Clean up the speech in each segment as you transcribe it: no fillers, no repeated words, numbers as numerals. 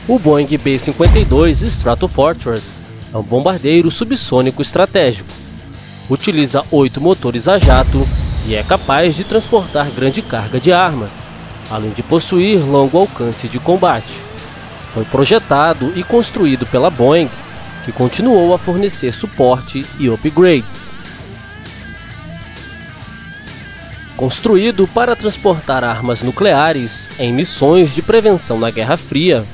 O Boeing B-52 Stratofortress é um bombardeiro subsônico estratégico. Utiliza 8 motores a jato e é capaz de transportar grande carga de armas, além de possuir longo alcance de combate. Foi projetado e construído pela Boeing, que continuou a fornecer suporte e upgrades. Construído para transportar armas nucleares em missões de prevenção na Guerra Fria,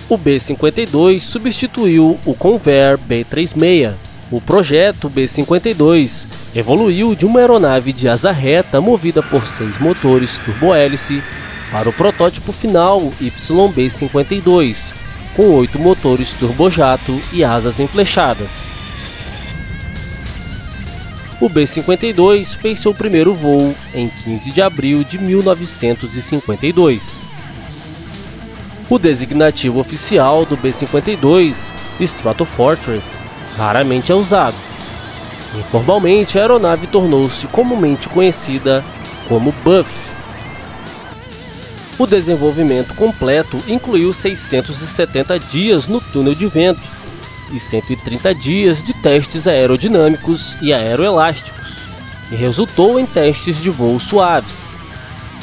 o B-52 substituiu o Convair B-36. O projeto B-52 evoluiu de uma aeronave de asa reta movida por 6 motores turbohélice para o protótipo final YB-52, com 8 motores turbojato e asas enflechadas. O B-52 fez seu primeiro voo em 15 de abril de 1952. O designativo oficial do B-52, Stratofortress, raramente é usado. Informalmente, a aeronave tornou-se comumente conhecida como Buff. O desenvolvimento completo incluiu 670 dias no túnel de vento e 130 dias de testes aerodinâmicos e aeroelásticos, e resultou em testes de voos suaves.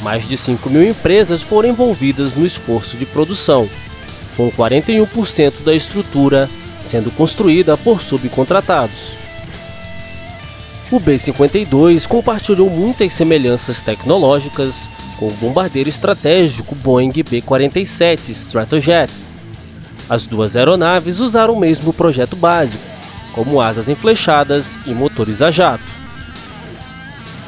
Mais de 5.000 empresas foram envolvidas no esforço de produção, com 41% da estrutura sendo construída por subcontratados. O B-52 compartilhou muitas semelhanças tecnológicas com o bombardeiro estratégico Boeing B-47 Stratojet. As duas aeronaves usaram o mesmo projeto básico, como asas enflechadas e motores a jato.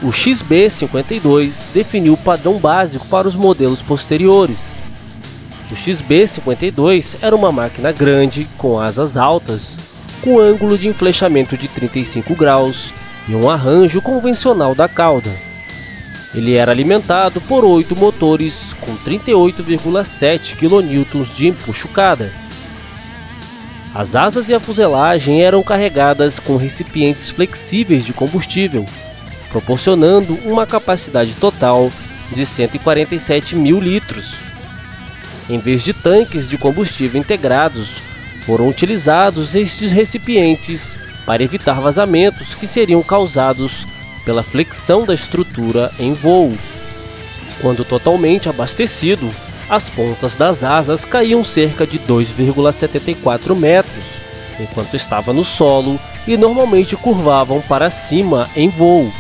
O XB-52 definiu o padrão básico para os modelos posteriores. O XB-52 era uma máquina grande, com asas altas, com ângulo de enflechamento de 35 graus e um arranjo convencional da cauda. Ele era alimentado por 8 motores com 38,7 kN de empuxo cada. As asas e a fuselagem eram carregadas com recipientes flexíveis de combustível, proporcionando uma capacidade total de 147.000 litros. Em vez de tanques de combustível integrados, foram utilizados estes recipientes para evitar vazamentos que seriam causados pela flexão da estrutura em voo. Quando totalmente abastecido, as pontas das asas caíam cerca de 2,74 metros, enquanto estava no solo, e normalmente curvavam para cima em voo.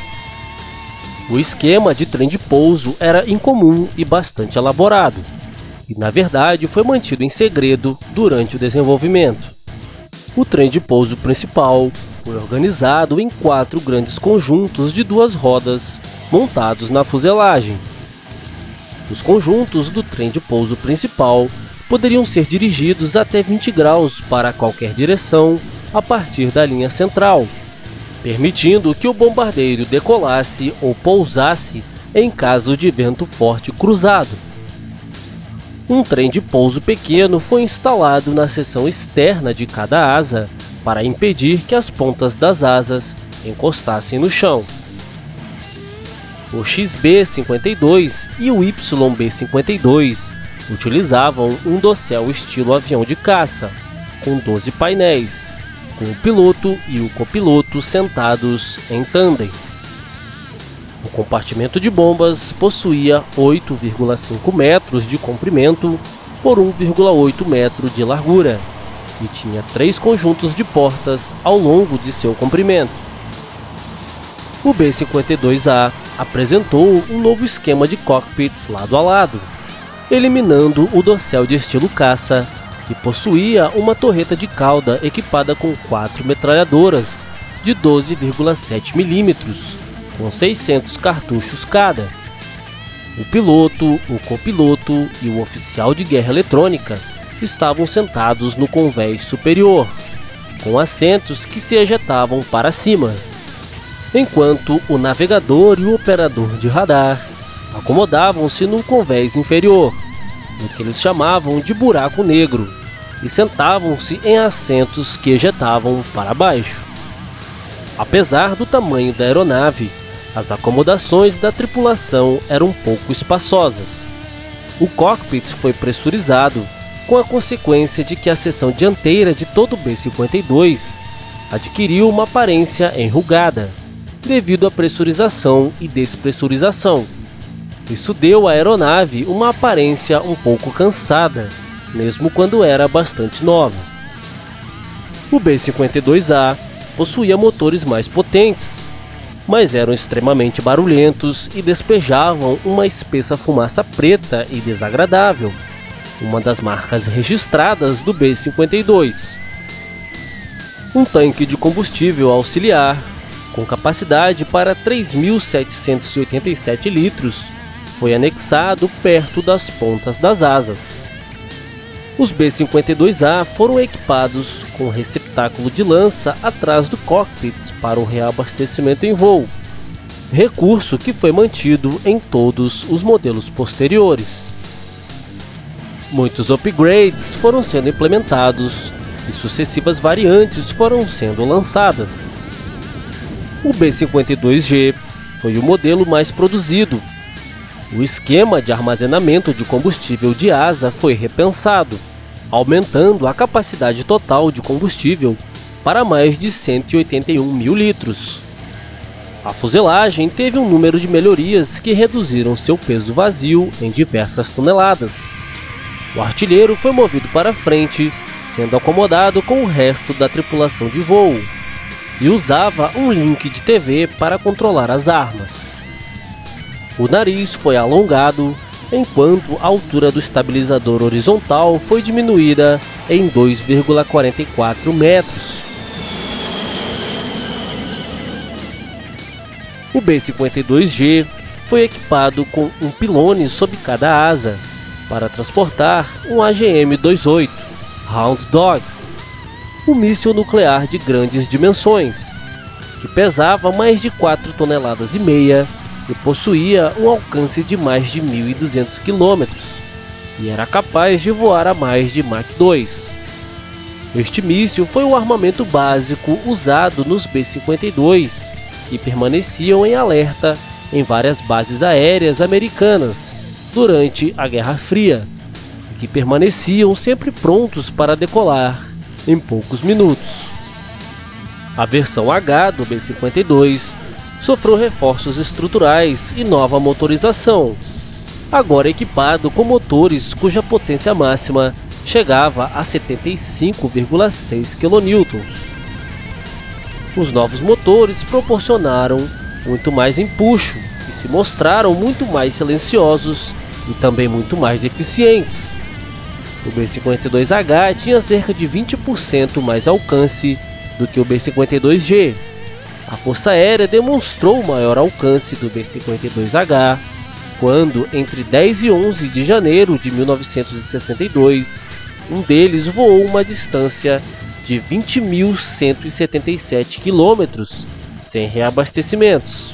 O esquema de trem de pouso era incomum e bastante elaborado, e na verdade foi mantido em segredo durante o desenvolvimento. O trem de pouso principal foi organizado em 4 grandes conjuntos de 2 rodas montados na fuselagem. Os conjuntos do trem de pouso principal poderiam ser dirigidos até 20 graus para qualquer direção a partir da linha central, permitindo que o bombardeiro decolasse ou pousasse em caso de vento forte cruzado. Um trem de pouso pequeno foi instalado na seção externa de cada asa para impedir que as pontas das asas encostassem no chão. O XB-52 e o YB-52 utilizavam um dossel estilo avião de caça, com 12 painéis, com o piloto e o copiloto sentados em tandem. O compartimento de bombas possuía 8,5 metros de comprimento por 1,8 metro de largura, e tinha 3 conjuntos de portas ao longo de seu comprimento. O B-52A apresentou um novo esquema de cockpits lado a lado, eliminando o dossel de estilo caça, e possuía uma torreta de cauda equipada com 4 metralhadoras de 12,7 mm, com 600 cartuchos cada. O piloto, o copiloto e o oficial de guerra eletrônica estavam sentados no convés superior, com assentos que se ejetavam para cima, enquanto o navegador e o operador de radar acomodavam-se no convés inferior, no que eles chamavam de buraco negro, e sentavam-se em assentos que ejetavam para baixo. Apesar do tamanho da aeronave, as acomodações da tripulação eram pouco espaçosas. O cockpit foi pressurizado, com a consequência de que a seção dianteira de todo o B-52 adquiriu uma aparência enrugada, devido à pressurização e despressurização. Isso deu à aeronave uma aparência um pouco cansada, mesmo quando era bastante nova. O B-52A possuía motores mais potentes, mas eram extremamente barulhentos e despejavam uma espessa fumaça preta e desagradável, uma das marcas registradas do B-52. Um tanque de combustível auxiliar, com capacidade para 3.787 litros, foi anexado perto das pontas das asas. Os B-52A foram equipados com receptáculo de lança atrás do cockpit para o reabastecimento em voo, recurso que foi mantido em todos os modelos posteriores. Muitos upgrades foram sendo implementados e sucessivas variantes foram sendo lançadas. O B-52G foi o modelo mais produzido. O esquema de armazenamento de combustível de asa foi repensado, aumentando a capacidade total de combustível para mais de 181 mil litros. A fuselagem teve um número de melhorias que reduziram seu peso vazio em diversas toneladas. O artilheiro foi movido para frente, sendo acomodado com o resto da tripulação de voo, e usava um link de TV para controlar as armas. O nariz foi alongado, enquanto a altura do estabilizador horizontal foi diminuída em 2,44 metros. O B-52G foi equipado com um pilone sob cada asa, para transportar um AGM-28 Hound Dog, um míssil nuclear de grandes dimensões, que pesava mais de 4,5 toneladas e possuía um alcance de mais de 1.200 km, e era capaz de voar a mais de Mach 2. Este míssil foi o armamento básico usado nos B-52, que permaneciam em alerta em várias bases aéreas americanas durante a Guerra Fria, e que permaneciam sempre prontos para decolar em poucos minutos. A versão H do B-52 sofreu reforços estruturais e nova motorização, agora equipado com motores cuja potência máxima chegava a 75,6 kN. Os novos motores proporcionaram muito mais empuxo e se mostraram muito mais silenciosos e também muito mais eficientes. O B-52H tinha cerca de 20% mais alcance do que o B-52G. A Força Aérea demonstrou o maior alcance do B-52H quando, entre 10 e 11 de janeiro de 1962, um deles voou uma distância de 20.177 km sem reabastecimentos.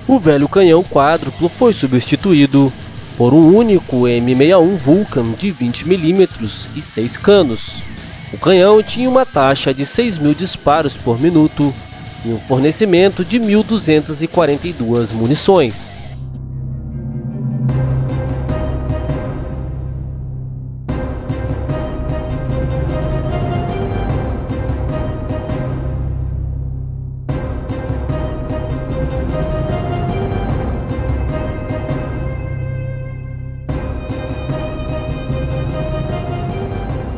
O velho canhão quádruplo foi substituído por um único M61 Vulcan de 20 mm e 6 canos. O canhão tinha uma taxa de 6.000 disparos por minuto e um fornecimento de 1.242 munições.